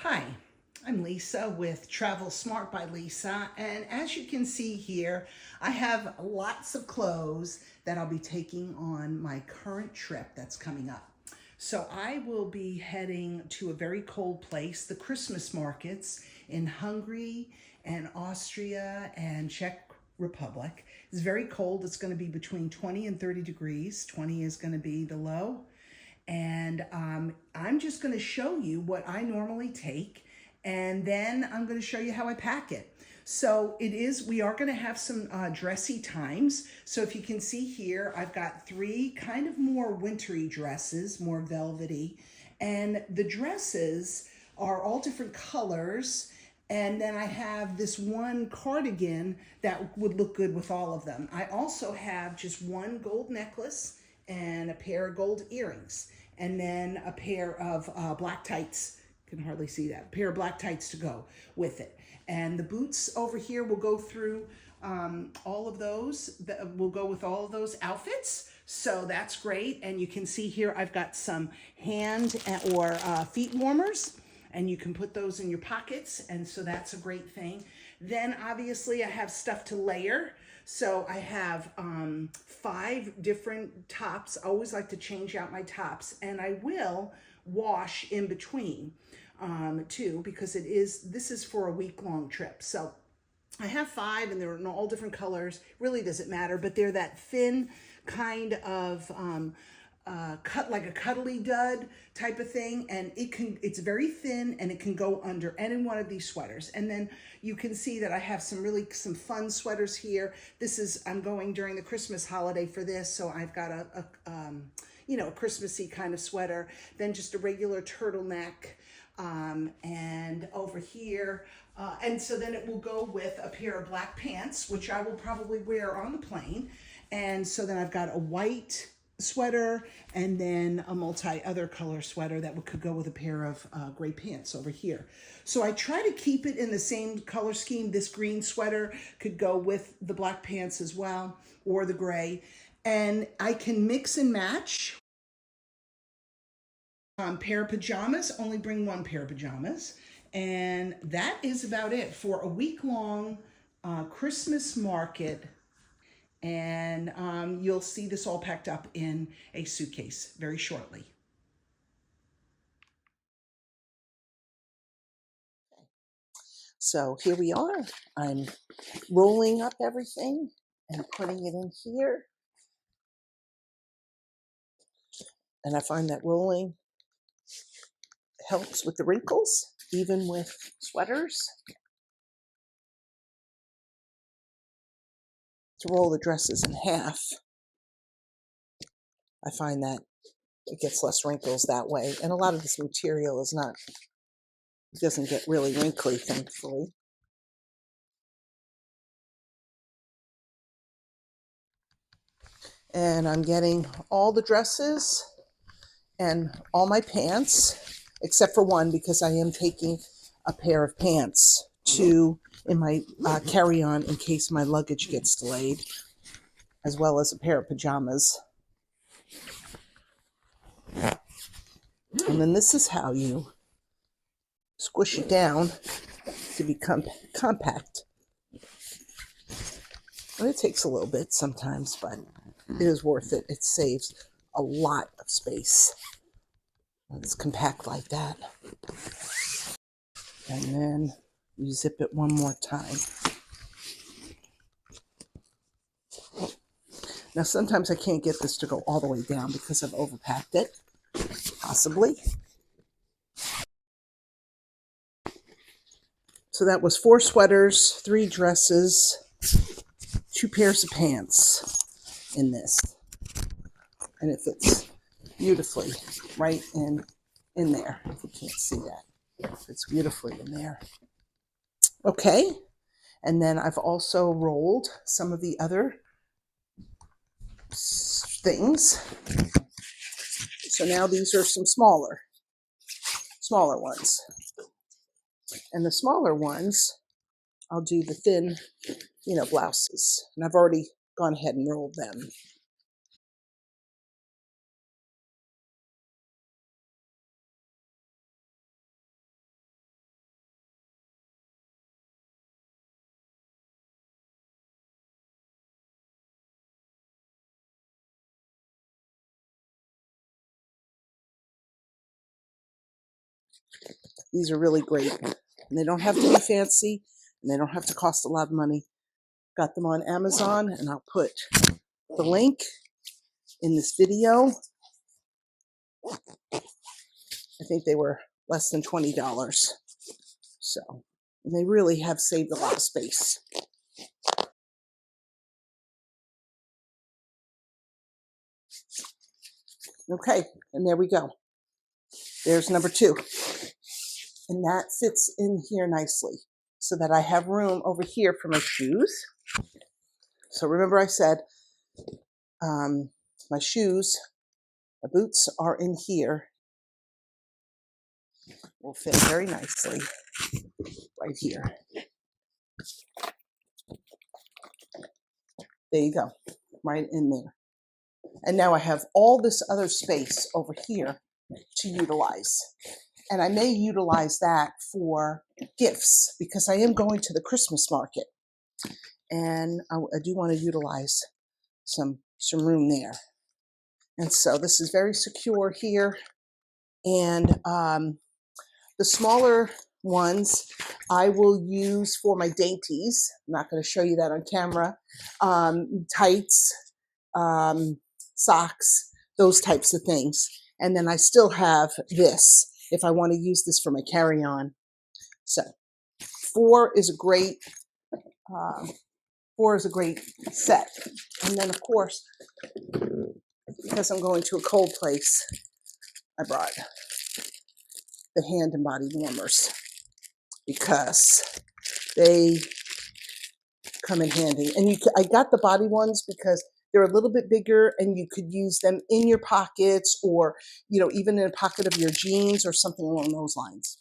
Hi, I'm Lisa with Travel Smart by Lisa, and as you can see here, I have lots of clothes that I'll be taking on my current trip that's coming up. So I will be heading to a very cold place, the Christmas markets in Hungary and Austria and Czech Republic. It's very cold. It's going to be between 20 and 30 degrees. 20 is going to be the low, and I'm just going to show you what I normally take, and then I'm going to show you how I pack it. So we are going to have some dressy times. So if you can see here, I've got three kind of more wintry dresses, more velvety, and the dresses are all different colors. And then I have this one cardigan that would look good with all of them. I also have just one gold necklace and a pair of gold earrings, and then a pair of black tights. Can hardly see that. A pair of black tights to go with it. And the boots over here will go through all of those. That will go with all of those outfits. So that's great. And you can see here I've got some hand or feet warmers, and you can put those in your pockets, and so that's a great thing. Then obviously I have stuff to layer. So I have 5 different tops. I always like to change out my tops, and I will wash in between too, because this is for a week-long trip. So I have 5, and they're in all different colors. Really doesn't matter, but they're that thin kind of cut, like a cuddly dud type of thing, and it's very thin, and it can go under any one of these sweaters. And then you can see that I have some fun sweaters here. I'm going during the Christmas holiday for this, so I've got a Christmassy kind of sweater, then just a regular turtleneck, and over here, and so then it will go with a pair of black pants, which I will probably wear on the plane. And so then I've got a white sweater, and then a other color sweater that could go with a pair of gray pants over here. So I try to keep it in the same color scheme. This green sweater could go with the black pants as well, or the gray. And I can mix and match. Pair of pajamas, only bring one pair of pajamas. And that is about it for a week-long Christmas market. And you'll see this all packed up in a suitcase very shortly. So here we are. I'm rolling up everything and putting it in here. And I find that rolling helps with the wrinkles, even with sweaters. To roll the dresses in half, I find that it gets less wrinkles that way. And a lot of this material doesn't get really wrinkly, thankfully. And I'm getting all the dresses and all my pants, except for one, because I am taking a pair of pants in my carry-on in case my luggage gets delayed, as well as a pair of pajamas. And then this is how you squish it down to become compact. And it takes a little bit sometimes, but it is worth it. It saves a lot of space. It's compact like that. And then you zip it one more time. Now, sometimes I can't get this to go all the way down because I've overpacked it, possibly. So that was 4 sweaters, 3 dresses, 2 pairs of pants in this. And it fits beautifully right in there, if you can't see that. It fits beautifully in there. Okay, and then I've also rolled some of the other things. So now these are some smaller ones. And the smaller ones, I'll do the thin, blouses. And I've already gone ahead and rolled them. These are really great. And they don't have to be fancy, and they don't have to cost a lot of money. Got them on Amazon, and I'll put the link in this video. I think they were less than $20. So, and they really have saved a lot of space. Okay, and there we go. There's number 2. And that fits in here nicely so that I have room over here for my shoes. So remember I said my shoes, my boots are in here. Will fit very nicely right here. There you go, right in there. And now I have all this other space over here to utilize. And I may utilize that for gifts because I am going to the Christmas market. And I do want to utilize some room there. And so this is very secure here. And the smaller ones I will use for my dainties. I'm not going to show you that on camera. Tights, socks, those types of things. And then I still have this if I want to use this for my carry-on. So 4 is a great 4 is a great set. And then of course, because I'm going to a cold place, I brought the hand and body warmers because they come in handy. And I got the body ones because they're a little bit bigger and you could use them in your pockets or, even in a pocket of your jeans or something along those lines.